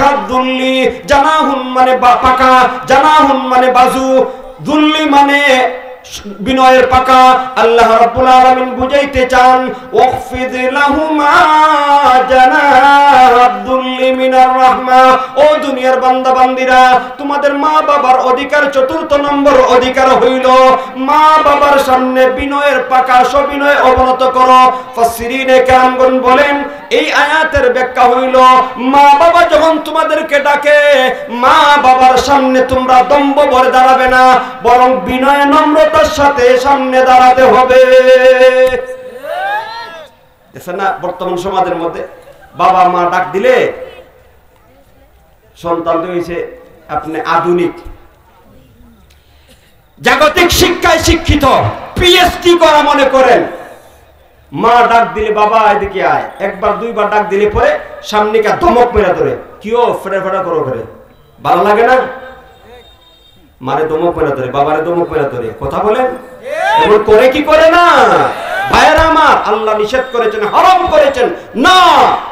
জানাহাদ দুল্লি, জানাহুন মানে পাকা, জানাহুন মানে বাজু, দুল্লি মানে বিনয়ের পাকা। আল্লাহ রাব্বুল আলামিন বুঝাইতে চান ওয়াখফিদ লাহুমা জানাহাদ-দুল্লি মিনার রাহমা। ও দুনিয়ার বান্দা বান্দিরা, তোমাদের মা বাবার অধিকার, চতুর্থ নম্বর অধিকার হইল মা বাবার সামনে বিনয়ের পাকা সবিনয় অবনত করো। ফাসসিরিনে কেরামগণ বলেন এই আয়াতের ব্যাখ্যা হইল মা বাবা যখন তোমাদেরকে ডাকে মা বাবার সামনে তোমরা দম্ভ ভরে দাঁড়াবে না, বরং বিনয় নম্রতার সাথে সামনে দাঁড়াতে হবে। দেখছেন না বর্তমান সমাজের মধ্যে বাবা মা ডাক দিলে সন্তান তো হয়েছে আপনি আধুনিক জাগতিক শিক্ষায় শিক্ষিত, পিএইচডি করা মনে করেন। মা ডাক দিলে বাবা এদিকে আয়, একবার দুইবার ডাক দিলে পরে সামনে কা ধমক মেরা ধরে, কিও ফেরা ফেরা করো করে, ভালো লাগে না? মারে ধমক মেরা ধরে, বাবারে ধমক মেরা ধরে, কথা বলেন এমন করে কি করে না? ভাইয়েরা আমার, আল্লাহ নিষেধ করেছেন, হারাম করেছেন না,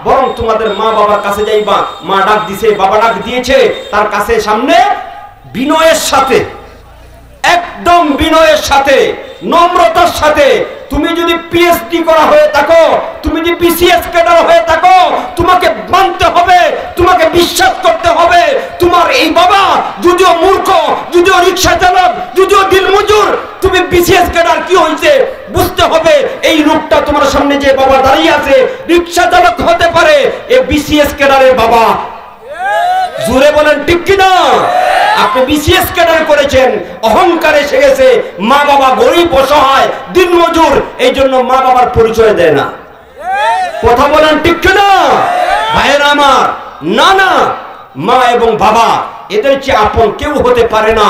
বরং তোমাদের মা বাবার কাছে যাইবা, মা ডাক দিছে বাবা ডাক দিয়েছে, তার কাছে সামনে বিনয়ের সাথে, একদম বিনয়ের সাথে নম্রতার সাথে। তুমি যদি পিএইচডি করা হয়ে থাকো, তুমি যদি বিসিএস ক্যাডার হয়ে থাকো, তোমাকে মানতে হবে, তোমাকে বিশ্বাস করতে হবে তোমার এই বাবা যদিও মূর্খ, যদিও রিকশা চালক, যদিও দিনমজুর, তুমি বিসিএস ক্যাডার কি হইছে বুঝতে হবে। এই লোকটা তোমার সামনে যে বাবা দাঁড়িয়ে আছে রিকশা চালক হতে পারে, এ বিসিএস ক্যাডারের বাবা। জোরে বলেন ঠিক কি না? আপনি বিসিএস ক্যাডার করেছেন, অহংকার এসে গেছে, মা বাবা গরিব অসহায় দিনমজুর, এই জন্য মা বাবার পরিচয় দেয় না। কথা বলেন ঠিক কি না? ভাইয়েরা আমার, না না, মা এবং বাবা এদের চেয়ে আপন কেউ হতে পারে না।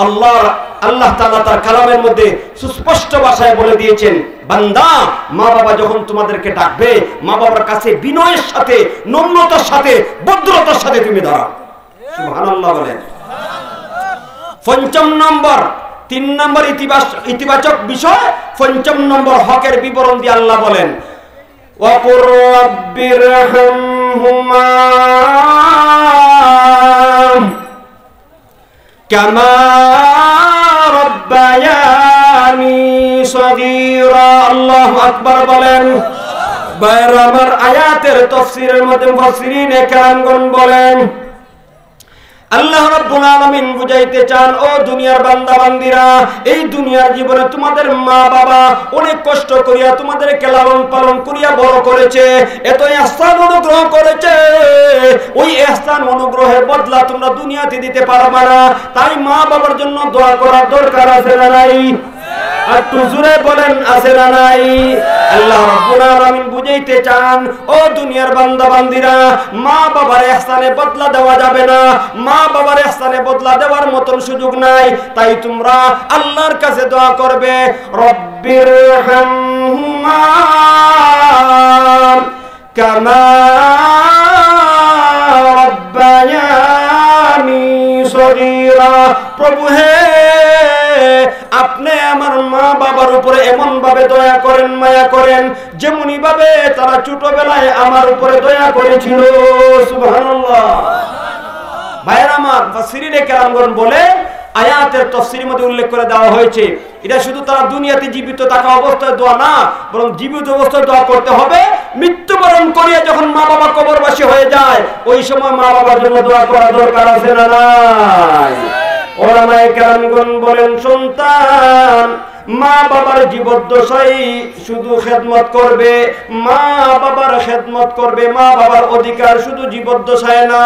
আল্লাহ তাআলা তার কালামের মধ্যে সুস্পষ্ট ভাষায় বলে দিয়েছেন, বান্দা মা বাবা যখন তোমাদেরকে ডাকবে মা বাবার কাছে বিনয়ের সাথে, নম্রতার সাথে, ভদ্রতার সাথে তুমি দাঁড়াও। সুবহানাল্লাহ বলেন। পঞ্চম নম্বর, 3 নম্বর ইতিবাচক বিষয়, পঞ্চম নম্বর হকের বিবরণ দিয়ে আল্লাহ বলেন ওয়াকুর রাব্বিরহামহুমা কামা রাব্বায়ানি সগীরা। আল্লাহু আকবার বলেন। বাইরে আমার আয়াতের তাফসীরের মধ্যে মুফাসসিরিনে কেরামগণ বলেন আল্লাহ রাব্বুল আলামিন বুঝাইতে চান ও দুনিয়ার বান্দা বান্দিরা, এই দুনিয়ার জীবনে তোমাদের মা বাবা অনেক কষ্ট করিয়া তোমাদেরকে লালন পালন করিয়া বড় করেছে, এত ইহসান অনুগ্রহ করেছে, ওই ইহসান অনুগ্রহের বদলা তোমরা দুনিয়াতে দিতে পারবে না। তাই মা বাবার জন্য দোয়া করার দরকার আছে না নাই? আর জোরে বলেন আছে না নাই? আল্লাহ রাব্বুল আলামিন বুঝাইতে চান ও দুনিয়ার বান্দা বান্দিরা, মা বাবার ইহসানে বদলা দেওয়া যাবে না, মা বাবার ইহসানে বদলা দেওয়ার মতন সুযোগ নাই। তাই তোমরা আল্লাহর কাছে দোয়া করবে রব্বিরহামহুমা কামা রাব্বায়ানি সগীরা। প্রভু হে, আপনি আমার মা বাবার উপরে এমন ভাবে দয়া করেন, মায়া করেন, যেমনি ভাবে তারা ছোটবেলায় আমার উপরে দয়া করেছিল। সুবহানাল্লাহ। ভাইরা আমার, মুফাসসিরিনে কেরামগণ বলে আয়াতের তাফসীরের মধ্যে উল্লেখ করে দেওয়া হয়েছে এটা শুধু তারা দুনিয়াতে জীবিত থাকা অবস্থায় দোয়া না, বরং জীবিত অবস্থায় দোয়া করতে হবে। মৃত্যুবরণ করিয়া যখন মা বাবা কবরবাসী হয়ে যায়, ওই সময় মা বাবার জন্য দোয়া করা দরকার আছে না নাই? ওলামায়ে কেরামগণ বলেন সন্তান মা বাবার জীবদ্দশায় শুধু খেদমত করবে, মা বাবার খেদমত করবে, মা বাবার অধিকার শুধু জীবদ্দশায় না,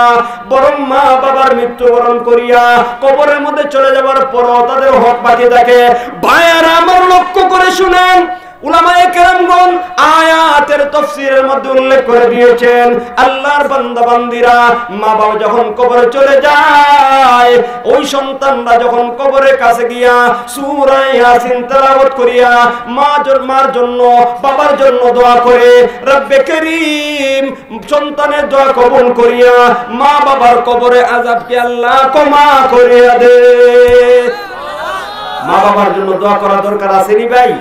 বরং মা বাবার মৃত্যুবরণ করিয়া কবরের মধ্যে চলে যাওয়ার পরও তাদের হক বাকি থাকে। ভাইয়েরা আমার, লক্ষ্য করে শুনেন, উলামায়ে কেরামগণ আয়াতের তাফসীরের মধ্যে উল্লেখ করে দিয়েছেন আল্লাহর বান্দা বান্দিরা মা বাবা যখন কবরে চলে যায়, ওই সন্তানরা যখন কবরের কাছে গিয়া সূরা ইয়াসিন তেলাওয়াত করিয়া মার জন্য বাবার জন্য দোয়া করে, রব্বে করিম সন্তানের দোয়া কবুল করিয়া মা বাবার কবরে আযাবকে আল্লাহ ক্ষমা করিয়া দে। মা বাবার জন্য দোয়া করা দরকার আছে নি ভাই?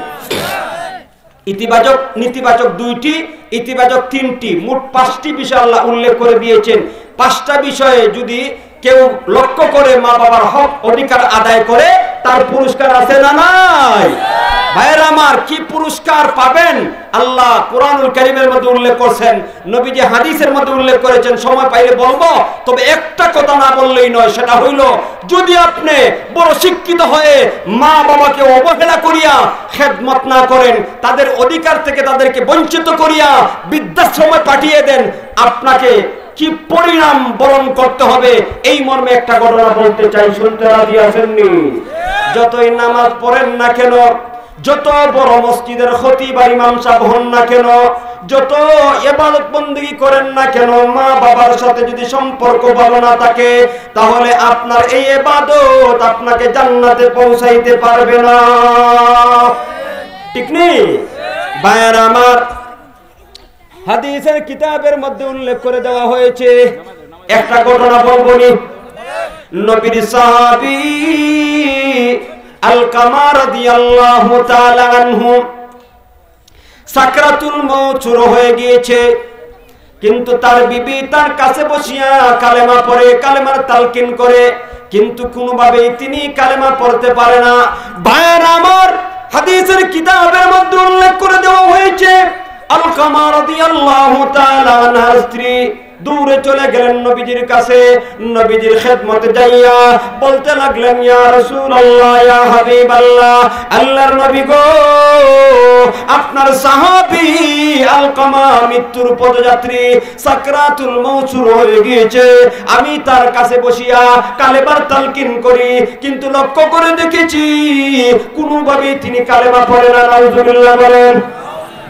ইতিবাচক নেতিবাচক 2টি, ইতিবাচক 3টি, মোট 5টি বিষয় আল্লাহ উল্লেখ করে দিয়েছেন। 5টা বিষয়ে যদি কেউ লক্ষ্য করে মা বাবার হক অধিকার আদায় করে তার পুরস্কার আছে না নাই? ভাইয়েরা আমার, কি পুরস্কার পাবেন আল্লাহ কোরআনুল কারীমের মধ্যে উল্লেখ করেছেন, নবীজি হাদিসের মধ্যে উল্লেখ করেছেন। সময় পাইলে বলবো, তবে একটা কথা না বললেই নয়, সেটা হইল যদি আপনি বড় শিক্ষিত হয়ে মা বাবাকে অবহেলা করিয়া খেদমত না করেন, তাদের অধিকার থেকে তাদেরকে বঞ্চিত করিয়া বৃদ্ধাশ্রমে পাঠিয়ে দেন, আপনাকে কি পরিণাম বরণ করতে হবে এই মর্মে একটা ঘটনা বলতে চাই। শুনতে রাজি আছেননি? যতই নামাজ পড়েন না কেন, যত বড় মসজিদের খতিব আর ইমাম সাহেব হন না কেন, যত ইবাদত বندگی করেন না কেন, মা বাবার সাথে যদি সম্পর্ক ভালো না থাকে, তাহলে আপনার এই ইবাদত আপনাকে জান্নাতে পৌঁছাইতে পারবে না। ঠিক নেই ভাইয়েরা আমার? হাদিসের কিতাবের মধ্যে উল্লেখ করে দেওয়া হয়েছে, একটা ঘটনা বলবো নি। নবীর সাহাবী আলকামা রাদিয়াল্লাহু তাআলা আনহু সাকরাতুল মউত শুরু হয়ে গিয়েছে, কিন্তু তার বিবি তার কাছে বসিয়া কালেমা পড়ে, কালেমার তালকিন করে, কিন্তু কোনোভাবেই তিনি কালেমা পড়তে পারে না। ভাইয়েরা আমার, হাদিসের কিতাবের মধ্যে উল্লেখ করে দেওয়া হয়েছে আলকামা রাদিয়াল্লাহু তাআলা আনহার স্ত্রী দূরে চলে গেলেন নবীজির কাছে। নবীজির খেদমতে যাইয়া বলতে লাগলেন, ইয়া রাসূলুল্লাহ, ইয়া হাবিবাল্লাহ, আল্লাহর নবী গো, আপনার সাহাবী আলকামা মৃত্যুর পদযাত্রী, সাকরাতুল মউত শুরু হয়ে গিয়েছে। আমি তার কাছে বসিয়া কালেমার তালকিন করি, কিন্তু লক্ষ্য করে দেখেছি কোনোভাবেই তিনি কালেমা পড়ে না। নাউজুবিল্লাহ বলেন।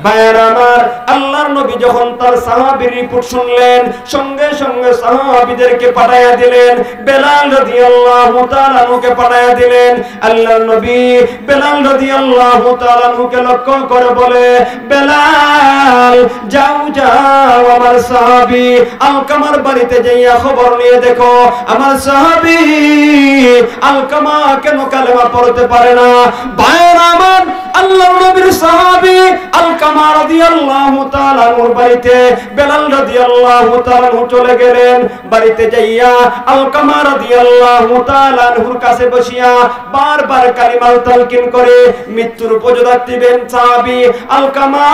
ভাইয়েরা আমার, আল্লাহর নবী যখন তার সাহাবীর রিপোর্ট শুনলেন, সঙ্গে সঙ্গে সাহাবীদেরকে পাঠায়া দিলেন। বেলাল রাদিয়াল্লাহু তাআলা আনহুকে পাঠায়া দিলেন। আল্লাহর নবী বেলাল রাদিয়াল্লাহু তাআলা আনহুকে লক্ষ্য করে বলে, বেলাল যাও যাও, আমার সাহাবী আলকামার বাড়িতে যাইয়া খবর নিয়ে দেখো আমার সাহাবী আলকামা কেন কালেমা পড়তে পারে না। ভাইয়েরা আমার, আল্লাহর নবীর সাহাবী আলকামা রাদিয়াল্লাহু তাআলা আনহুর বাড়িতে বেলাল রাদিয়াল্লাহু তাআলা আনহু চলে গেলেন। বাড়িতে যাইয়া আলকামা রাদিয়াল্লাহু তাআলা আনহুর কাছে বসিয়া বারবার কালিমা তালকিন করে মৃত্যুর উপযুক্ত বেন সাহাবী আলকামা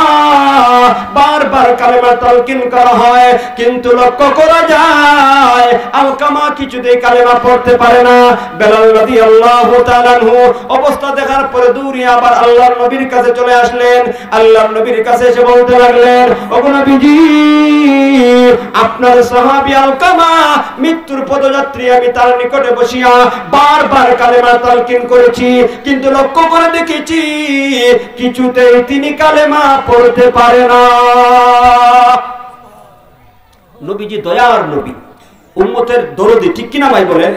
বারবার কালিমা তালকিন করা হয়, কিন্তু লক্ষ্য করা যায় আলকামা কিছুতেই কালিমা পড়তে পারে না। বেলাল রাদিয়াল্লাহু তাআলা আনহু অবস্থা দেখার পরে দৌড়িয়ে আবার আল্লাহর নবীর কাছে চলে আসলেন। আল্লাহর নবীর কাছে এসে বলতে লাগলেন, ওগো নবীজি, আপনার সাহাবী আলকামা মৃত্যুর পদযাত্রী, আমি তার নিকটে বসিয়া বারবার কালেমা তালকিন করেছি, কিন্তু লক্ষ্য করে দেখেছি কিছুতেই তিনি কালেমা পড়তে পারে না। নবীজি দয়ার নবী, উম্মতের দরদি, ঠিক কিনা ভাই বলেন?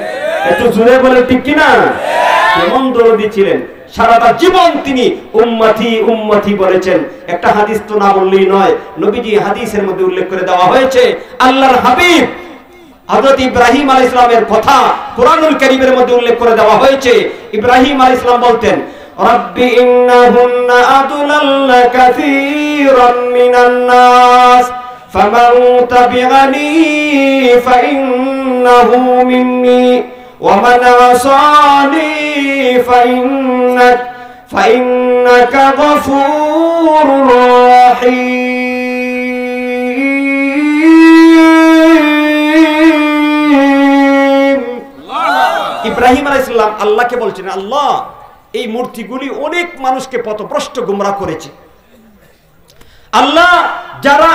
একটু জোরে বলেন ঠিক কিনা? কেমন দরদি ছিলেন, সারাটা জীবন তিনি উম্মতি উম্মতি বলেছেন। একটা হাদিস তো না বললেই নয়, নবীজি হাদিসের মধ্যে উল্লেখ করে দেওয়া হয়েছে আল্লাহর হাবিব হযরত ইব্রাহিম আলাইহিস সালামের কথা কুরআনুল কারীমের মধ্যে উল্লেখ করে দেওয়া হয়েছে। ইব্রাহিম আলাইহিস সালাম বলতেন, রাব্বি ইন্নাহুন্না আদলাল্লা কাসীরাম মিনান নাস ফামান তাবিআনি ফাইন্নাহু মিন্নি ওয়া মান আসানি فإنك غفور رحيم। ইব্রাহিম আলাইহিস সালাম আল্লাহকে বলছেন, আল্লাহ, এই মূর্তিগুলি অনেক মানুষকে পথভ্রষ্ট গোমরাহ করেছে। আল্লাহ, যারা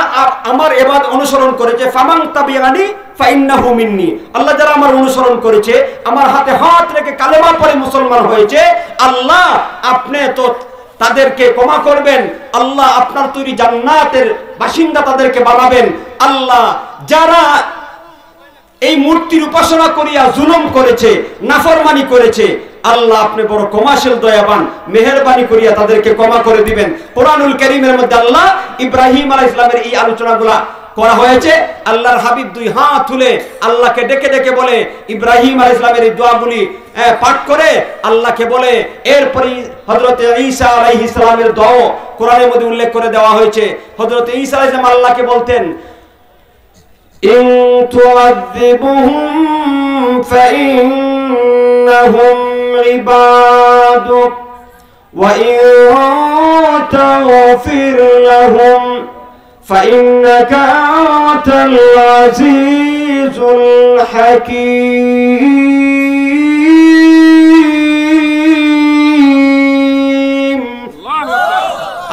আমার ইবাদত অনুসরণ করেছে, ফামান তাবিআনি ফাইন্নাহু মিন্নি, আল্লাহ যারা আমার অনুসরণ করেছে, আমার হাতে হাত রেখে কালেমা পড়ে মুসলমান হয়েছে, আল্লাহ আপনি তো তাদেরকে ক্ষমা করবেন। আল্লাহ আপনার তৈরি জান্নাতের বাসিন্দা তাদেরকে বানাবেন। আল্লাহ, যারা এই মূর্তির উপাসনা করিয়া জুলুম করেছে, নাফরমানি করেছে, আল্লাহ আপনি বড় ক্ষমাশীল দয়াবান, মেহেরবানি করিয়া তাদেরকে ক্ষমা করে দিবেন। কোরআনুল কারীমের মধ্যে আল্লাহ ইব্রাহিম আলাইহিস সালামের এই আলোচনাগুলা করা হয়েছে। আল্লাহর হাবিব দুই হাত তুলে আল্লাহকে ডেকে ডেকে বলে, ইব্রাহিম আলাইহিস সালামের এই দোয়াগুলি পাঠ করে আল্লাহকে বলে। এরপরে হযরত ঈসা আলাইহিস সালামের দোয়া কোরআনের মধ্যে উল্লেখ করে দেওয়া হয়েছে। হযরত ঈসা আলাইহিস সালাম আল্লাহকে বলতেন, ইন তুআযিবুহুম ফাইন্নাহুম ইবাদুক ওয়া ইন তাগফির লাহুম ফাইন্নাকা আনতাল আজিজুল হাকীম।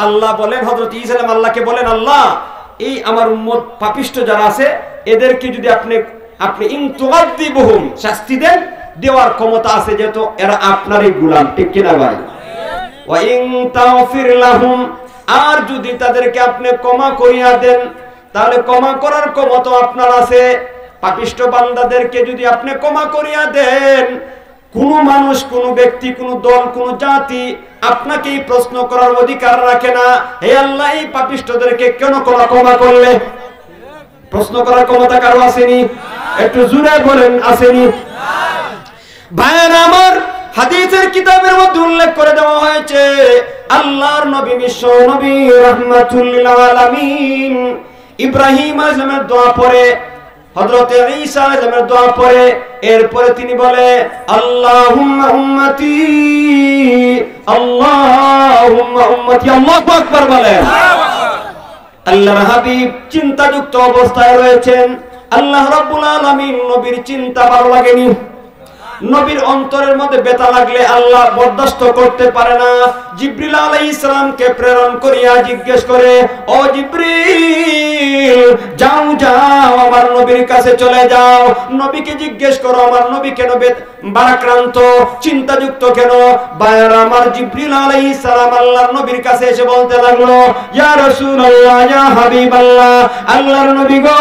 আল্লাহ বলেন, হযরত ঈসা আলাইহিস সালাম আল্লাহকে বলেন, আল্লাহ এই আমার উম্মত পাপিষ্ঠ যারা আছে এদেরকে যদি আপনি ইন তুআযিবুহুম শাস্তি দেন, দেওয়ার ক্ষমতা আছে যেহেতু এরা আপনারই গোলাম, ঠিক কিনা ভাই? ওয়া ইন তাগফির লাহুম, আর যদি তাদেরকে আপনি ক্ষমা করিয়া দেন তাহলে ক্ষমা করার ক্ষমতা আপনার আছে। পাপিষ্ঠ বান্দাদেরকে যদি আপনি ক্ষমা করিয়া দেন, কোন মানুষ, কোন ব্যক্তি, কোন দল, কোন জাতি আপনাকে এই প্রশ্ন করার অধিকার রাখে না, হে আল্লাহ এই পাপিষ্ঠদেরকে কেন ক্ষমা করলে? প্রশ্ন করার ক্ষমতা কারো আসেনি? একটু জোরে বলেন, আসেনি? ভাইরা আমার, হাদিসের কিতাবের মধ্যে উল্লেখ করে দেওয়া হয়েছে, আল্লাহর নবী বিশ্ব নবী রাহমাতুল লিল আলামিন ইব্রাহিম আলাইহিস সালামের দোয়া পড়ে, হযরত ঈসা আলাইহিস সালামের দোয়া পড়ে, এরপরে তিনি বলে, আল্লাহুম্মা উম্মতি, আল্লাহুম্মা উম্মতি, আল্লাহু আকবার বলেন। আল্লাহর হাবিব চিন্তাযুক্ত অবস্থায় রয়েছেন। আল্লাহ রাব্বুল আলামিন নবীর চিন্তা ভালো লাগেনি। নবীর অন্তরের মধ্যে ব্যথা লাগলে আল্লাহ বরদাস্ত করতে পারে না। জিবরিল আলাইহিস সালামকে প্রেরণ করিয়া জিজ্ঞেস করে, ও জিবরিল, যাও যাও আমার নবীর কাছে চলে যাও, নবীকে জিজ্ঞেস করো আমার নবী কেন ভারাক্রান্ত, চিন্তাযুক্ত কেন? বায়ার আমার, জিবরিল আলাইহিস সালাম আল্লাহর নবীর কাছে এসে বলতে লাগলো, ইয়া রাসূলুল্লাহ, ইয়া হাবিবাল্লাহ, আল্লাহর নবী গো,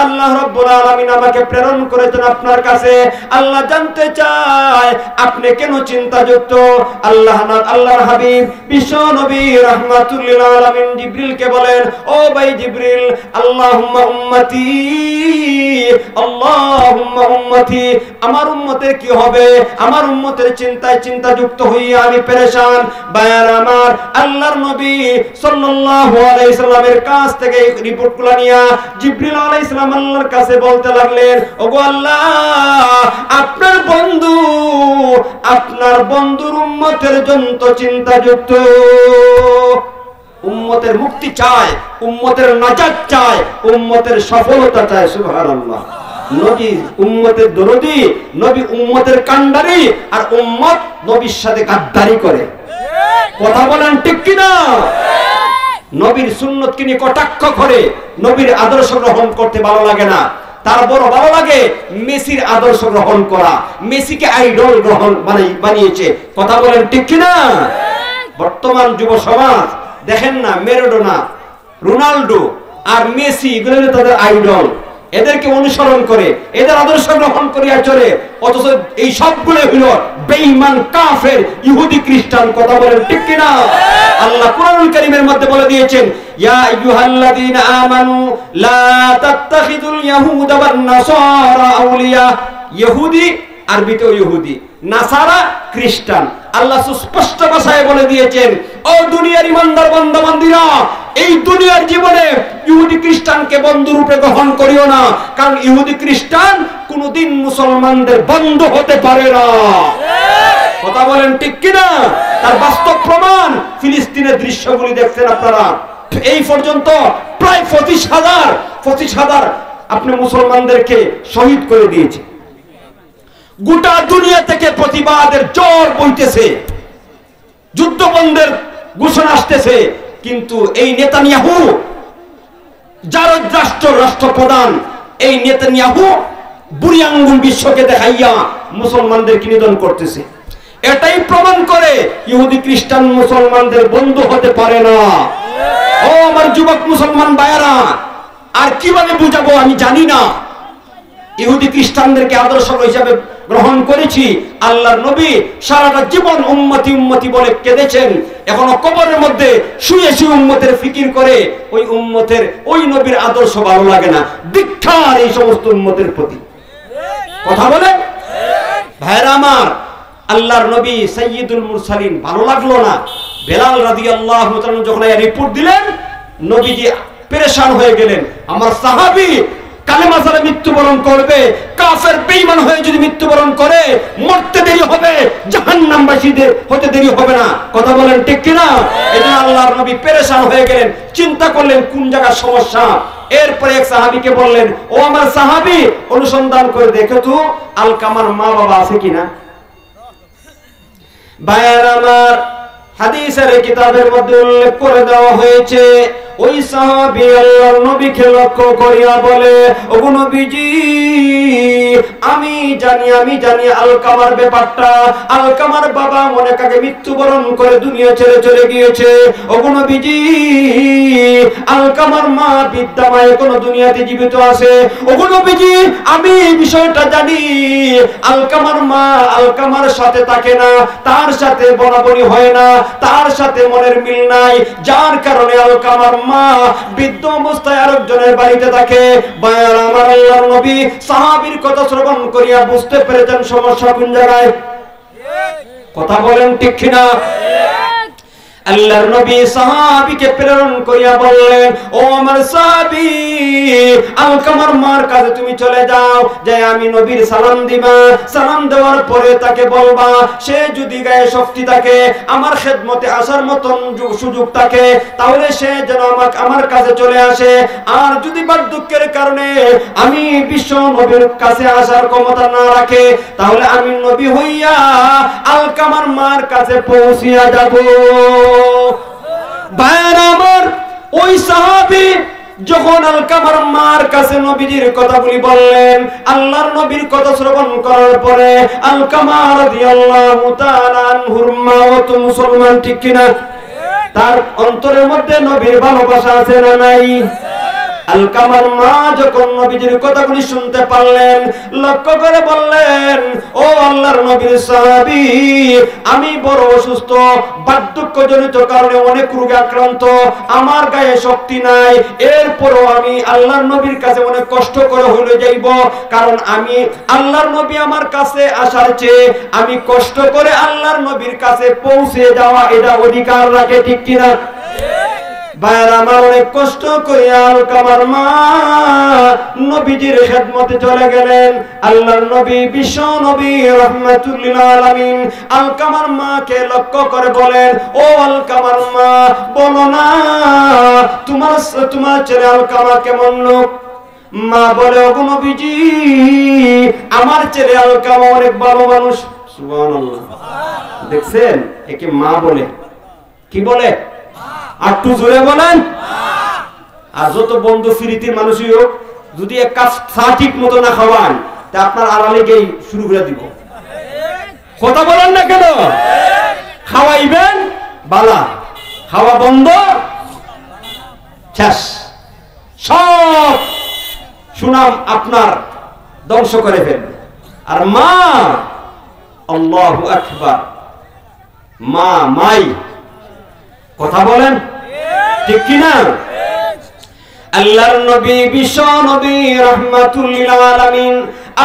আল্লাহ রাব্বুল আলামিন আমাকে প্রেরণ করেছেন আপনার কাছে। আল্লাহ জানতে চায় আপনি কেন চিন্তাযুক্ত। আল্লাহর হাবিব বিশ্ব নবী রাহমাতুল লিল আলামিন জিবরিলকে বলেন, ও ভাই জিবরিল, আল্লাহুম্মা উম্মতি, আল্লাহুম্মা উম্মতি, আমার উম্মতের কি হবে? আমার উম্মতের চিন্তায় চিন্তাযুক্ত হইয়া আমি পেরেশান। বায়ার আমার, আল্লাহর নবী সাল্লাল্লাহু আলাইহি সাল্লামের কাছ থেকে রিপোর্টগুলো নিয়া জিবরিল আলাইহিস সালাম আল্লাহর কাছে বলতে লাগলেন, ওগো আল্লাহ, আপনার বন্ধুর উম্মতের জন্য চিন্তাযুক্ত, উম্মতের মুক্তি চায়, উম্মতের নাজাত চায়, উম্মতের সফলতা চায়। সুবহানাল্লাহ। নবী উম্মতের দরদি, নবী উম্মতের কান্ডারি, আর উম্মত নবীর সাথে গাদ্দারি করে। কথা বলেন ঠিক কিনা? নবীর সুন্নতকে নিয়ে কটাক্ষ করে, নবীর আদর্শ গ্রহণ করতে ভালো লাগে না। তার বড় ভালো লাগে মেসির আদর্শ গ্রহণ করা, মেসিকে আইডল বানিয়েছে। কথা বলেন ঠিক কিনা? বর্তমান যুব সমাজ দেখেন না, ম্যারাডোনা, রোনাল্ডো আর মেসি, এগুলো তাদের আইডল, এদেরকে অনুসরণ করে, এদের আদর্শ গ্রহণ করিয়া চলে, অথচ এই সবগুলো হলো বেঈমান, কাফের, ইহুদি, খ্রিস্টান। কথা বলেন ঠিক কিনা? আল্লাহ কোরআনুল কারীমের মধ্যে বলে দিয়েছেন, ইয়া আইয়ুহাল্লাযীনা আমানু লা তাত্তাখিযুল ইয়াহুদা ওয়ান নাসারা আউলিয়া। ইহুদি আরবিতে ইহুদি, নাসারা খ্রিস্টান। আল্লাহ সুস্পষ্ট ভাষায় বলে দিয়েছেন, ও দুনিয়ার ইমানদার বান্দা-বান্দীরা, এই দুনিয়ার জীবনে ইহুদি খ্রিস্টানকে বন্ধু রূপে গ্রহণ করিও না, কারণ ইহুদি খ্রিস্টান কোনদিন মুসলমানদের বন্ধু হতে পারে না। কথা বলেন ঠিক কিনা? তার বাস্তব প্রমাণ ফিলিস্তিনের দৃশ্যগুলি দেখছেন আপনারা। এই পর্যন্ত প্রায় 25,000 আপনি মুসলমানদেরকে শহীদ করে দিয়েছে। গোটা দুনিয়া থেকে প্রতিবাদের জ্বর বইতেছে, যুদ্ধ বন্ধের ঘোষণা আসতেছে, কিন্তু এই নেতানিয়াহু, যার রাষ্ট্রপ্রধান, এই নেতানিয়াহু বুড়ি আঙ্গুল বিশ্বকে দেখাইয়া মুসলমানদেরকে নিধন করতেছে। এটাই প্রমাণ করে ইহুদি খ্রিস্টান মুসলমানদের বন্ধু হতে পারে না। ও আমার যুবক মুসলমান ভাইয়েরা, আর কিভাবে বুঝাবো আমি জানি না। ইহুদি খ্রিস্টানদেরকে আদর্শ হিসাবে গ্রহণ করেছি। আল্লাহর নবী সারাটা জীবন উম্মতি উম্মতি বলে কেঁদেছেন, এখনো কবরের মধ্যে শুয়ে শুয়ে উম্মতের ফিকির করে। ওই উম্মতের ওই নবীর আদর্শ ভালো লাগে না। ধিক্কার এই সমস্ত উম্মতের প্রতি। কথা বলে ভাইরা আমার, আল্লাহর নবী সাইয়্যিদুল মুরসালিন ভালো লাগলো না। বেলাল রাদিয়াল্লাহু তাআলা যখন এই রিপোর্ট দিলেন, নবীজি পেরেশান হয়ে গেলেন। আমার সাহাবী কালেমা ছাড়া মৃত্যুবরণ করবে, কাফের বেঈমান হয়ে যদি মৃত্যুবরণ করে মরতে দেরি হবে, জাহান্নামবাসীদের হতে দেরি হবে না। কথা বলেন ঠিক কি না? এজন্য আল্লাহর নবী পেরেশান হয়ে গেলেন, চিন্তা করলেন কোন জায়গার সমস্যা। এরপরে এক সাহাবীকে বললেন, ও আমার সাহাবী, অনুসন্ধান করে দেখো তো আলকামার মা বাবা আছে কিনা। ভাইয়ের আমার, হাদিসের কিতাবের মধ্যে উল্লেখ করে দেওয়া হয়েছে, ওই সাহাবী আল্লাহর নবীকে লক্ষ্য করিয়া বলে, ওগো নবীজি, আমি জানি আলকামার ব্যাপারটা। আলকামার বাবা অনেক আগে মৃত্যুবরণ করে দুনিয়া ছেড়ে চলে গিয়েছে। ওগো নবীজি, আলকামার মা বিদ্যা মা এখনো দুনিয়াতে জীবিত আছে। ওগো নবীজি, আমি বিষয়টা জানি। আলকামার মা আলকামার সাথে থাকে না, তার সাথে বরাবরই হয় না, তার সাথে মনের মিল নাই, যার কারণে আলকামার মা বৃদ্ধ অবস্থায় আরেকজনের বাড়িতে থাকে। ভাইয়ার আমার, আল্লাহর নবী সাহাবীর কথা শ্রবণ করিয়া বুঝতে পেরেছেন সমস্যা কোন জায়গায়। কথা বলেন ঠিক কিনা? আল্লাহর নবী সাহাবীকে প্রেরণ করিয়া বললেন, ও আমার সাহাবী, আলকামার মার কাছে তুমি চলে যাও, যে আমি নবীর সালাম দিবা। সালাম দেওয়ার পরে তাকে বলবা, সে যদি গায়ে শক্তি থাকে, আমার খেদমতে আসার মতন সুযোগ থাকে, তাহলে সে যেন আমার কাছে চলে আসে। আর যদি বার্ধক্যের কারণে আমি বিশ্ব নবীর কাছে আসার ক্ষমতা না রাখে, তাহলে আমি নবী হইয়া আলকামার মার কাছে পৌঁছিয়া যাব। ভাইয়ের আমার, ওই সাহাবী যখন আলকামার মার কাছে নবীজির কথাগুলি বললেন, আল্লাহর নবীর কথা শ্রবণ করার পরে আলকামা রাদিয়াল্লাহু তাআলা আনহুর মা তো মুসলমান, ঠিক কিনা? তার অন্তরের মধ্যে নবীর ভালোবাসা আছে না নাই? আলকামার মা যখন নবীজির কথাগুলি শুনতে পারলেন, লক্ষ্য করে বললেন, ও আল্লাহর নবীর সাহাবী, আমি বড় অসুস্থ, বার্ধক্যজনিত কারণে অনেক রোগে আক্রান্ত, আমার গায়ে শক্তি নাই। এরপরও আমি আল্লাহর নবীর কাছে অনেক কষ্ট করে হলে যাইব, কারণ আমি আল্লাহর নবী আমার কাছে আসার চেয়ে আমি কষ্ট করে আল্লাহর নবীর কাছে পৌঁছে যাওয়া এটা অধিকার রাখে, ঠিক কিনা? ভাইয়ের আমার, অনেক কষ্ট করে আলকামার মা নবীজির খেদমতে চলে গেলেন। আল্লাহর নবী বিশ্ব নবী রাহমাতুল লিল আলামিন আলকামার মাকে লক্ষ্য করে বলেন, ও আলকামার মা, বলো না তোমার ছেলে আলকামা কেমন লোক? মা বলে, ওগো নবীজি, আমার ছেলে আলকামা অনেক ভালো মানুষ। সুবহানাল্লাহ। দেখছেন, একে মা বলে। কি বলে? আর একটু জোরে বলেন। আর যত বন্ধু ফিরিতির মানুষই হোক, যদি এক কাপ চা ঠিক মতো না খাওয়ান, তা আপনার আড়ালে গিয়ে শুরু করে দিব। কথা বলেন না কেন? খাওয়াইবেন বালা, খাওয়া বন্ধ, শেষ, সব সুনাম আপনার ধ্বংস করে ফেলবে। আর মা, আল্লাহু আকবার, মা মাই। কথা বলেন ঠিক কিনা? আল্লাহর নবী বিশ্ব নবী রাহমাতুল লিল আলামিন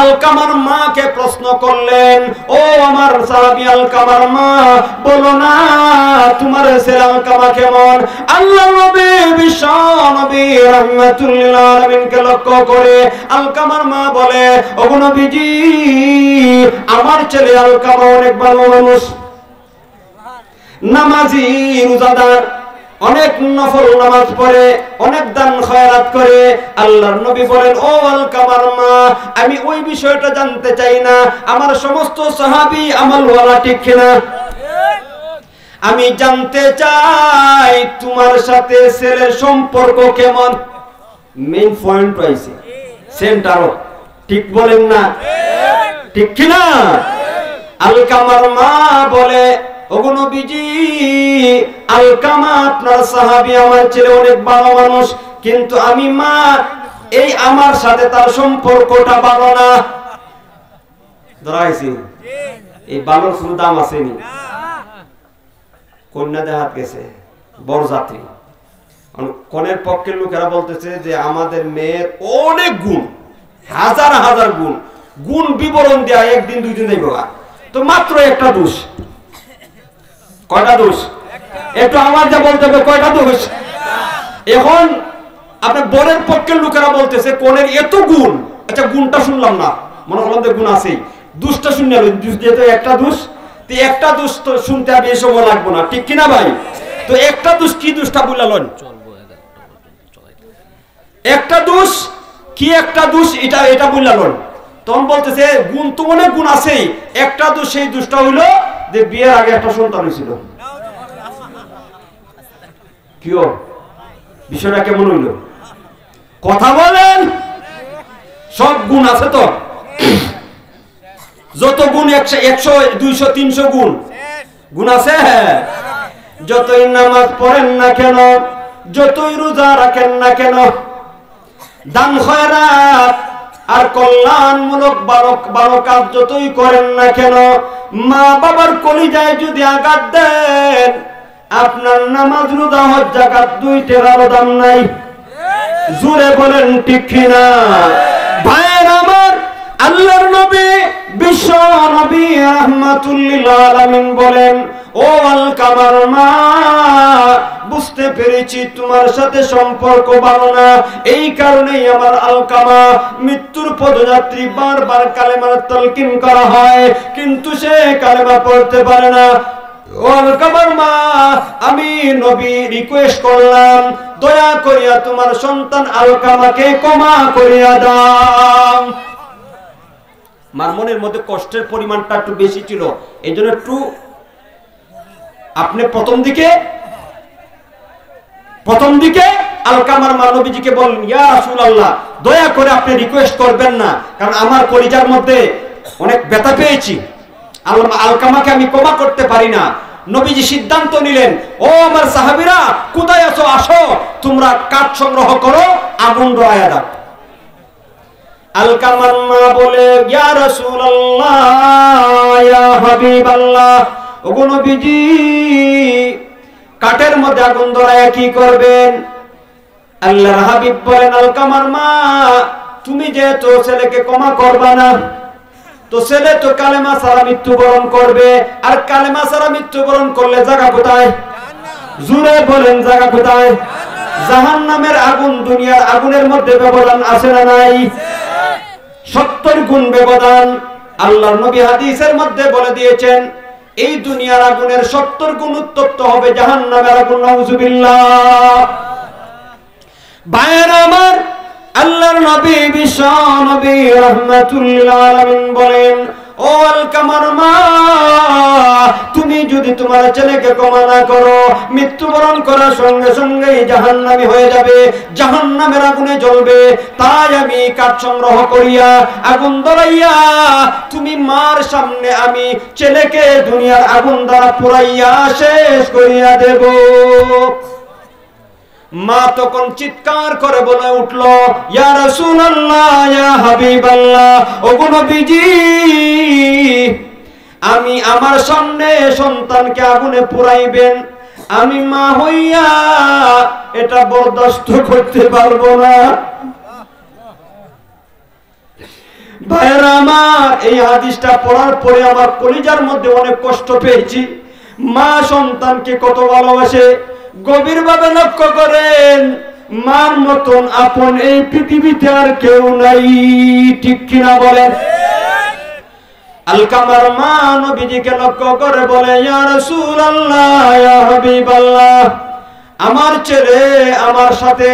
আলকামার মাকে প্রশ্ন করলেন, ও আমার সাহাবী আলকামার মা, বলো না তোমার ছেলে আলকামা কেমন? আল্লাহর নবী বিশ্ব নবী রাহমাতুল লিল আলামিনকে লক্ষ্য করে আলকামার মা বলে, ওগো নবীজি, আমার ছেলে আলকামা অনেক ভালো মানুষ, নামাজি, রোজাদার, অনেক নফল নামাজ পড়ে, অনেক দান খয়রাত করে। আল্লাহর নবী বলেন, ও আলকামার মা, আমি ওই বিষয়টা জানতে চাই না, আমার সমস্ত সাহাবী আমলওয়ালা, ঠিক কিনা? আমি জানতে চাই তোমার সাথে ছেলের সম্পর্ক কেমন। মেইন পয়েন্ট হইছে সেন্টার, ঠিক বলেন না? ঠিক কিনা? আলকামার মা বলে, ওগো নবীজি, আলকামা আপনার সাহাবী, আমার ছেলে অনেক ভালো মানুষ, কিন্তু আমি মা, এই আমার সাথে তার সম্পর্কটা ভালো না। ধরা হয়েছে এই বালুর কোনো দাম আসেনি কন্যা দেহাত গেছে বড় যাত্রী কনের পক্ষের লোকেরা বলতেছে যে আমাদের মেয়ের অনেক গুণ হাজার হাজার গুণ গুণ বিবরণ দেয়া একদিন দুই দিন দেব তো মাত্র একটা দোষ কয়টা দোষ একটু আমার যা বলতে হবে কয়টা দোষ এখন আপনার বরের পক্ষের লোকেরা বলতেছে কোনের এত গুণ আচ্ছা গুণটা শুনলাম না মনে করলাম যে গুণ আছে দুষ্টা শুনলে যেহেতু একটা দোষ তো একটা দোষ তো শুনতে হবে এই সময় লাগবো না ঠিক কিনা ভাই তো একটা দোষ কি দোষটা বললেন একটা দোষ কি একটা দোষ এটা এটা বললেন তখন বলতেছে গুণ তো অনেক গুণ আছে একটা দোষ সেই দোষটা হইলো যে বিয়ের আগে একটা সন্তান হয়েছিল কি বিষয়টা কেমন হইল কথা বলেন সব গুণ আছে তো যত গুণ 100 200 300 গুণ গুণ আছে যতই নামাজ পড়েন না কেন যতই রোজা রাখেন না কেন দান খয়রাত আর কল্যাণমূলক ভালো কাজ যতই করেন না কেন মা বাবার কলিজায় যদি আঘাত দেন আপনার নামাজ রোজা হজ যাকাত দুইটারও দাম নাই জোরে বলেন ঠিক কিনা ভাইয়ের আমার আল্লাহর নবী বিশ্ব নবী রাহমাতুল লিল আলামিন বলেন ও আলকামার মা বুঝতে পেরেছি তোমার সাথে সম্পর্ক ভালো না এই কারণেই আমার আলকামা মৃত্যুর পদযাত্রী বারবার কালেমার তালকিন করা হয় কিন্তু সে কালেমা পড়তে পারে না ও আলকামার মা আমি নবী রিকোয়েস্ট করলাম দয়া করিয়া তোমার সন্তান আলকামাকে ক্ষমা করিয়া দাও মার মনের মধ্যে কষ্টের পরিমাণটা একটু বেশি ছিল এই জন্য একটু আপনি প্রথম দিকে আলকামার মা নবীজিকে বলেন ইয়া রাসূলুল্লাহ দয়া করে আপনি রিকোয়েস্ট করবেন না কারণ আমার কলিজার মধ্যে অনেক ব্যথা পেয়েছি আলকামাকে আমি ক্ষমা করতে পারি না নবীজি সিদ্ধান্ত নিলেন ও আমার সাহাবীরা কোথায় আছো আসো তোমরা কাঠ সংগ্রহ করো আগুন ধরায়া দাও আলকামার মা বলে ইয়া রাসূলুল্লাহ ইয়া হাবিবাল্লাহ ওগো নবীজি কাঠের মধ্যে আগুন ধরায়া কি করবেন আল্লাহর হাবিব বলেন আলকামার মা তুমি যেহেতু ছেলেকে ক্ষমা করবা না তো ছেলে তো কালেমা ছাড়া মৃত্যুবরণ করবে আর কালেমা ছাড়া মৃত্যুবরণ করলে জায়গা কোথায় জোরে বলেন জায়গা কোথায় জাহান্নামের আগুন দুনিয়ার আগুনের মধ্যে ব্যবধান আছে না নাই 70 গুণ ব্যবধান আল্লাহর নবী হাদিসের মধ্যে বলে দিয়েছেন এই দুনিয়ার আগুনের 70 গুণ উত্তপ্ত হবে জাহান্নামের আগুন নাউজুবিল্লাহ ভাইয়ের আমার আল্লাহর নবী বিশ্ব নবী রাহমাতুল লিল আলামিন বলেন ও আলকামার মা তুমি যদি তোমার ছেলেকে ক্ষমা না করো মৃত্যুবরণ করার সঙ্গে সঙ্গেই জাহান্নামী হয়ে যাবে জাহান্নামের আগুনে জ্বলবে তাই আমি কাঠ সংগ্রহ করিয়া আগুন ধরাইয়া তুমি মার সামনে আমি ছেলেকে দুনিয়ার আগুন দ্বারা পুরাইয়া শেষ করিয়া দেব মা তখন চিৎকার করে বলে উঠল ইয়া রাসূলুল্লাহ ইয়া হাবিবাল্লাহ ওগো নবীজি আমি আমার সামনে সন্তানকে আগুনে পুরাইবেন আমি মা হইয়া এটা বরদাস্ত করতে পারবো না ভাইরা আমার এই হাদিসটা পড়ার পরে আমার কলিজার মধ্যে অনেক কষ্ট পেয়েছি মা সন্তানকে কত ভালোবাসে গভীরভাবে লক্ষ্য করেন মার মতন আপন এই পৃথিবীতে আর কেউ নাই ঠিক কিনা বলেন আলকামার মা নবীজিকে লক্ষ্য করে বলে ইয়া রাসূলুল্লাহ ইয়া হাবিবাল্লাহ আমার ছেলে আমার সাথে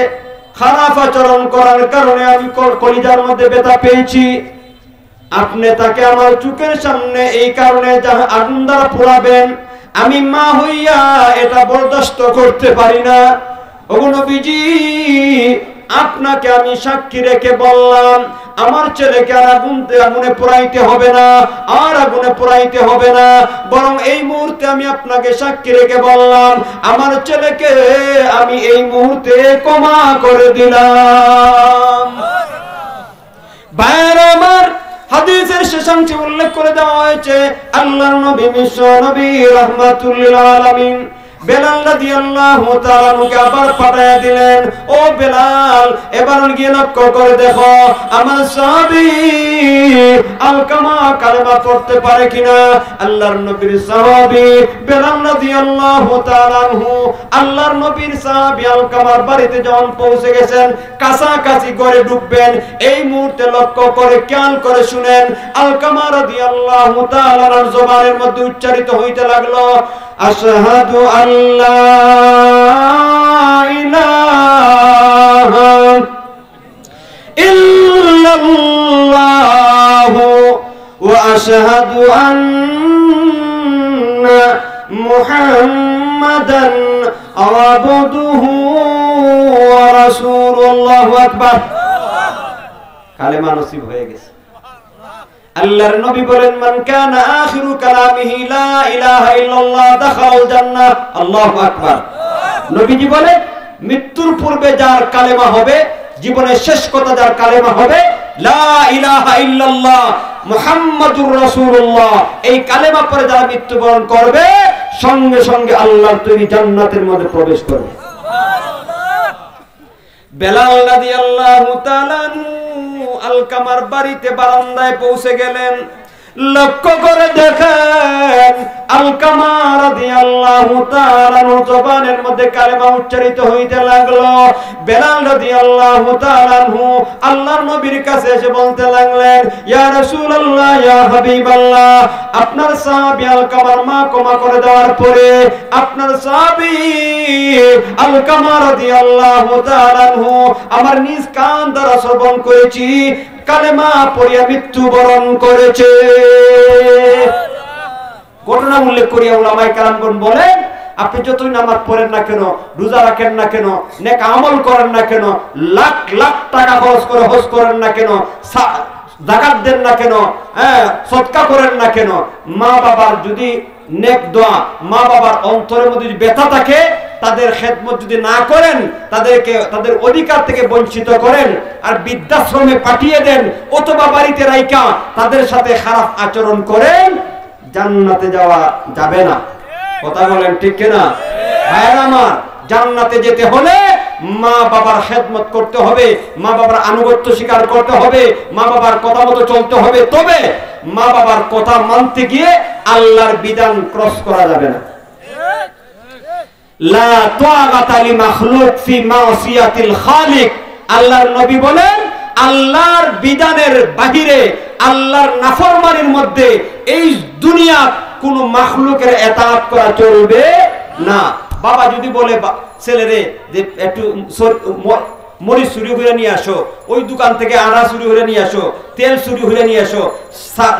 খারাপ আচরণ করার কারণে আমি কলিজার মধ্যে ব্যথা পেয়েছি আপনি তাকে আমার চোখের সামনে এই কারণে আগুন দ্বারা পোড়াবেন আমি মা হইয়া এটা বরদাস্ত করতে পারি না ওগো নবীজি আপনাকে আমি সাক্ষী রেখে বললাম আমার ছেলেকে আর আগুনে পোড়াইতে হবে না আর আগুনে পোড়াইতে হবে না বরং এই মুহূর্তে আমি আপনাকে সাক্ষী রেখে বললাম আমার ছেলেকে আমি এই মুহূর্তে ক্ষমা করে দিলাম ভাইয়ের আমার হাদিসের শেষাংশে উল্লেখ করে দেওয়া হয়েছে আল্লাহর নবী বিশ্ব নবী রাহমাতুল লিল আলামিন বেলাল রাদিয়াল্লাহু তাআলা মুকে আবার পাঠায়া দিলেন, ও বেলাল এবার গিয়ে লক্ষ্য করে দেখো আমার সাহাবী আলকামা কালেমা পড়তে পারে কিনা। আল্লাহর নবীর সাহাবী বেলাল রাদিয়াল্লাহু তাআলা আনহু আল্লাহর নবীর সাহাবী আলকামার বাড়িতে যখন পৌঁছে গেছেন, কাছাকাছি করে ঢুকবেন, এই মুহূর্তে লক্ষ্য করে খেয়াল করে শুনেন আলকামা রাদিয়াল্লাহু তাআলার জবানের মধ্যে উচ্চারিত হইতে লাগলো, আশহাদু আল্লা ইলাহা ইল্লাল্লাহু ওয়া আশহাদু আন্না মুহাম্মাদান আবদুহু ওয়া রাসূলুহু। আল্লাহু আকবার। কালেমা নসিব হয়ে গেছে। আল্লাহর নবী বলেন, মান কানা আখিরু কালামিহি লা ইলাহা ইল্লাল্লাহ দাখালাল জান্নাহ। আল্লাহু আকবার। নবীজি বলেন, মৃত্যুর পূর্বে যার কালেমা হবে, জীবনের শেষ কথা যার কালেমা হবে লা ইলাহা ইল্লাল্লাহ মুহাম্মাদুর রাসূলুল্লাহ, এই কালেমা পড়ে যারা মৃত্যুবরণ করবে সঙ্গে সঙ্গে আল্লাহর তৈরি জান্নাতের মধ্যে প্রবেশ করবে। বেলাল রাদিয়াল্লাহু তাআলা আলকামার বাড়িতে বারান্দায় পৌঁছে গেলেন, লক্ষ্য করে দেখেন আলকামা রাদিয়াল্লাহু তাআলা জবানের মধ্যে কালেমা উচ্চারিত হইতে লাগলো। বেলাল রাদিয়াল্লাহু তাআলা আল্লাহর নবীর কাছে এসে বলতে লাগলেন, ইয়া রাসূলুল্লাহ, ইয়া হাবিবাল্লাহ, আপনার সাহাবী আলকামার মা ক্ষমা করে দেওয়ার পরে আপনার সাহাবী আলকামা রাদিয়াল্লাহু তাআলা আমার নিজ কান দ্বারা শ্রবণ করেছি, কালেমা পড়িয়া মৃত্যুবরণ করেছে। ঘটনা উল্লেখ করিয়া উলামায়ে কেরামগণ বলেন, আপনি যতই নামাজ পড়েন না কেন, রোজা রাখেন না কেন, নেক আমল করেন না কেন, লাখ লাখ টাকা খরচ করে হজ করেন না কেন, যাকাত দেন না কেন, সদকা করেন না কেন, মা বাবার যদি নেক দোয়া, মা বাবার অন্তরের মধ্যে যদি ব্যথা থাকে, তাদের খেদমত যদি না করেন, তাদেরকে তাদের অধিকার থেকে বঞ্চিত করেন, আর বৃদ্ধাশ্রমে পাঠিয়ে দেন অথবা বাড়িতে রাইকা তাদের সাথে খারাপ আচরণ করেন, জান্নাতে যাওয়া যাবে না। কথা বলেন ঠিক কিনা? ভাইরা আমার, জান্নাতে যেতে হলে মা বাবার খেদমত করতে হবে, মা বাবার আনুগত্য স্বীকার করতে হবে, মা বাবার কথা মতো চলতে হবে, তবে মা বাবার কথা মানতে গিয়ে আল্লাহর বিধান ক্রস করা যাবে না। লা তাআতা লি মাখলুক ফি মাসিয়াতিল খালিক। আল্লাহর নবী বলেন, আল্লাহর বিধানের বাহিরে, আল্লাহর নাফরমানির মধ্যে এই দুনিয়া কোন মাখলুকের ইতাআত করা চলবে না। বাবা যদি বলে ছেলেরে যে একটু মরিচ চুরি করে নিয়ে আসো, ওই দোকান থেকে আটা চুরি করে নিয়ে আসো, তেল চুরি করে নিয়ে আসো,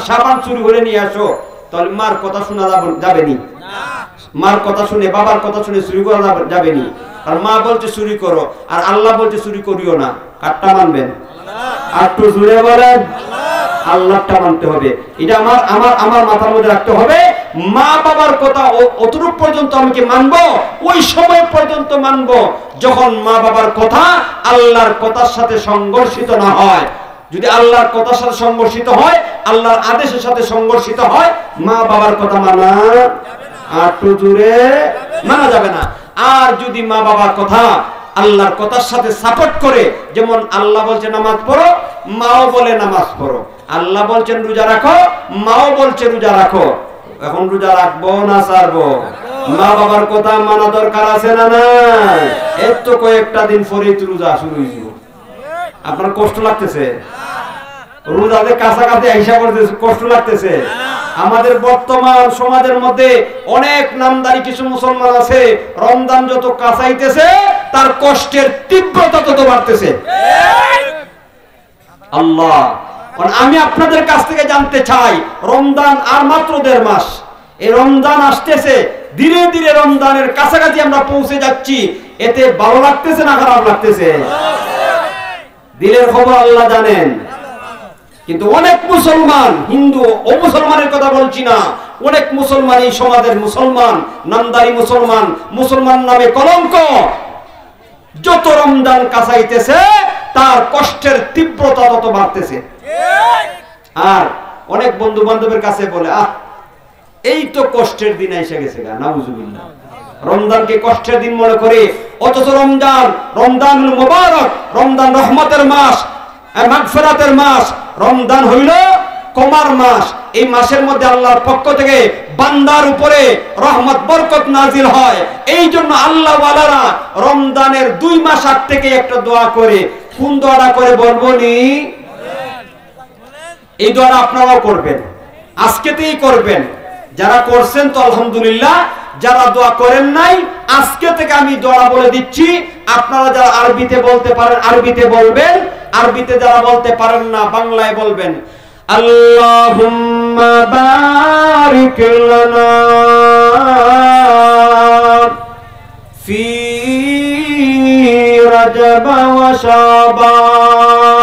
সাবান চুরি করে নিয়ে আসো, তাহলে মার কথা শোনা যাবে নি? মার কথা শুনে, বাবার কথা শুনে চুরি করা যাবে নি? আর মা বলছে চুরি করো, আর আল্লাহ বলছে চুরি করিও না, কারটা মানবেন? আর একটু জুড়ে বলেন, আল্লাহটা মানতে হবে। এটা আমার মাথার মধ্যে রাখতে হবে। মা বাবার কথা অতটুকু পর্যন্ত আমি কি মানবো? ওই সময় পর্যন্ত মানবো যখন মা বাবার কথা আল্লাহর কথার সাথে সংঘর্ষিত না হয়। যদি আল্লাহর কথার সাথে সংঘর্ষিত হয়, আল্লাহর আদেশের সাথে সংঘর্ষিত হয়, মা বাবার কথা মানা আর একটু জুড়ে মানা যাবে না। আর যদি মা বাবার কথা আল্লাহর কথার সাথে সাপোর্ট করে, যেমন আল্লাহ বলছে নামাজ পড়ো, মাও বলে নামাজ পড়ো, আল্লাহ বলছেন রোজা রাখো, মাও বলছে রোজা রাখো, এখন রোজা রাখবো না ছাড়বো? মা বাবার কথা মানা দরকার আছে না নাই? এর তো কয়েকটা দিন পরেই তো রোজা শুরু হয়েছিল। আপনার কষ্ট লাগতেছে? রোজাতে কাছাকাছি আইসা করতেছে, কষ্ট লাগতেছে? আমাদের বর্তমান সমাজের মধ্যে অনেক নামদারি কিছু মুসলমান আছে, রমজান যত কাছাইতেছে তার কষ্টের তীব্রতা তত বাড়তেছে। আল্লাহ, আমি আপনাদের কাছ থেকে জানতে চাই, রমজান আর মাত্র 1.5 মাস, এই রমজান আসতেছে, ধীরে ধীরে রমজানের কাছাকাছি আমরা পৌঁছে যাচ্ছি, এতে ভালো লাগতেছে না খারাপ লাগতেছে? দিলের খবর আল্লাহ জানেন। কিন্তু অনেক মুসলমান, হিন্দু ও মুসলমানের কথা বলছি না, অনেক মুসলমান, এই সমাজের মুসলমান, নামদারি মুসলমান, মুসলমান নামে কলঙ্ক, যত রমজান কাছাইতেছে তার কষ্টের তীব্রতা তত বাড়তেছে। আর অনেক বন্ধু বান্ধবের কাছে বলে এই তো কষ্টের দিন এসে গেছে গা, নাউজুবিল্লাহ। রমজানকে কষ্টের দিন মনে করে, অথচ রমজান মুবারক, রমজান রহমতের মাস, মাগফিরাতের মাস। রমজান হইল ক্ষমার মাস। এই মাসের মধ্যে আল্লাহর পক্ষ থেকে বান্দার উপরে রহমত বরকত নাজিল হয়। এই জন্য আল্লাহ ওয়ালারা রমজানের 2 মাস আগ থেকে একটা দোয়া করে। কোন দোয়াটা করে বলবো নি? এই দোয়াটা আপনারাও করবেন, আজকেতেই করবেন। যারা করছেন তো আলহামদুলিল্লাহ, যারা দোয়া করেন নাই আজকে থেকে আমি দোয়া বলে দিচ্ছি। আপনারা যারা আরবিতে বলতে পারেন আরবিতে বলবেন, আরবিতে যারা বলতে পারেন না বাংলায় বলবেন। আল্লাহুম্মা বারিক লানা ফি রাজব ওয়া শাবান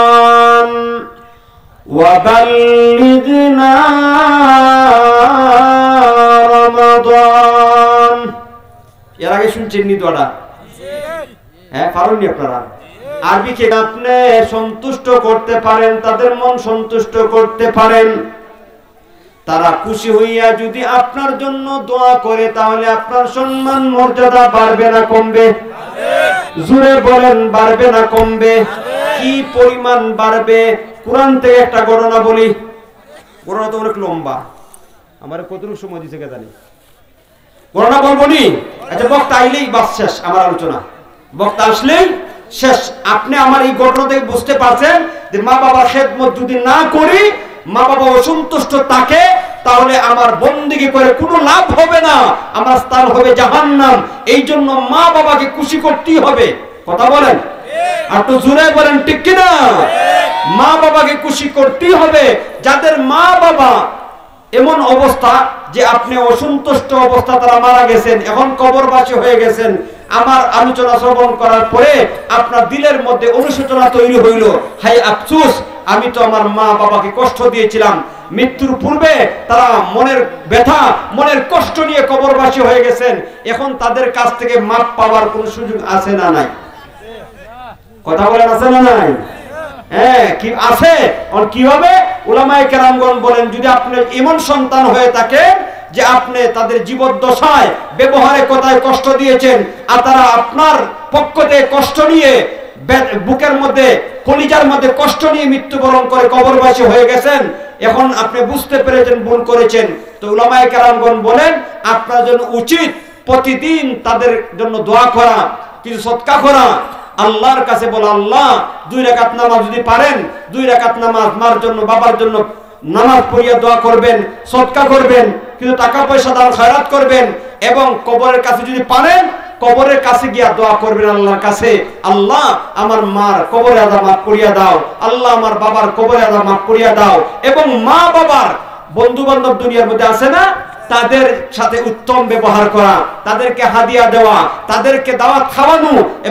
ওয়া বাল্লিগনা রমাদান। এর আগে শুনছেন নি দোয়াটা? হ্যাঁ, পারেননি আপনারা? আরবি কে আপনি সন্তুষ্ট করতে পারেন, তাদের মন সন্তুষ্ট করতে পারেন। তারা খুশি হইয়া যদি আপনার জন্য দোয়া করে তাহলে আপনার সম্মান মর্যাদা বাড়বে না কমবে? জোরে বলেন, বাড়বে না কমবে? কি পরিমাণ বাড়বে? কোরআন থেকে একটা ঘটনা বলি। ঘটনা তো অনেক লম্বা, আমার কতটুকু সময় দিচ্ছে কে জানি। ঘটনা বলবো নি? আচ্ছা, বক্তা আইলেই বাস শেষ আমার আলোচনা, বক্তা আসলেই শেষ। আপনি আমার এই ঘটনা থেকে বুঝতে পারছেন যে মা বাবার খেদমত যদি না করি, মা বাবা অসন্তুষ্ট থাকে, তাহলে আমার বন্দেগী করে কোনো লাভ হবে না, আমার স্থান হবে জাহান্নাম। এই জন্য মা বাবাকে খুশি করতেই হবে। কথা বলেন, আর তো জোরে বলেন ঠিক কিনা? মা বাবাকে খুশি করতেই হবে। যাদের মা বাবা এমন অবস্থা যে আপনি অসন্তুষ্ট অবস্থা, তারা মারা গেছেন, এখন কবরবাসী হয়ে গেছেন, আমার আলোচনা শ্রবণ করার পরে আপনার দিলের মধ্যে অনুশোচনা তৈরি হইল, হাই আফসোস, আমি তো আমার মা বাবাকে কষ্ট দিয়েছিলাম। মৃত্যুর পূর্বে তারা মনের ব্যথা, মনের কষ্ট নিয়ে কবরবাসী হয়ে গেছেন, এখন তাদের কাছ থেকে মাপ পাওয়ার কোন সুযোগ আছে না নাই? কথা বলেন, আছে না নাই? হ্যাঁ, কি আছে? কিভাবে? উলামায়ে কেরামগণ বলেন, যদি আপনি এমন সন্তান হয়ে থাকে যে আপনি তাদের জীবদ্দশায় ব্যবহারে কথায় কষ্ট দিয়েছেন, আর তারা আপনার পক্ষ থেকে কষ্ট নিয়ে বুকের মধ্যে, কলিজার মধ্যে কষ্ট নিয়ে মৃত্যুবরণ করে কবরবাসী হয়ে গেছেন, এখন আপনি বুঝতে পেরেছেন ভুল করেছেন, তো উলামায়ে কেরামগণ বলেন আপনার জন্য উচিত প্রতিদিন তাদের জন্য দোয়া করা, কিছু সদকা করা, আল্লাহর কাছে বলা, আল্লাহ 2 রাকাত নামাজ যদি পারেন, 2 রাকাত নামাজ মার জন্য, বাবার জন্য নামাজ পড়িয়া দোয়া করবেন, সদকা করবেন, কিন্তু টাকা পয়সা দান খয়রাত করবেন, এবং কবরের কাছে যদি পারেন কবরের কাছে গিয়া দোয়া করবেন আল্লাহর কাছে, আল্লাহ আমার মার কবরে আযাব মাফ করিয়া দাও, আল্লাহ আমার বাবার কবরে আযাব মাফ করিয়া দাও। এবং মা বাবার বন্ধু বান্ধব দুনিয়ার মধ্যে আছে না, তাদের সাথে উত্তম ব্যবহার করা, তাদেরকে হাদিয়া দেওয়া, তাদেরকে দাওয়াত খাওয়ানো, এবং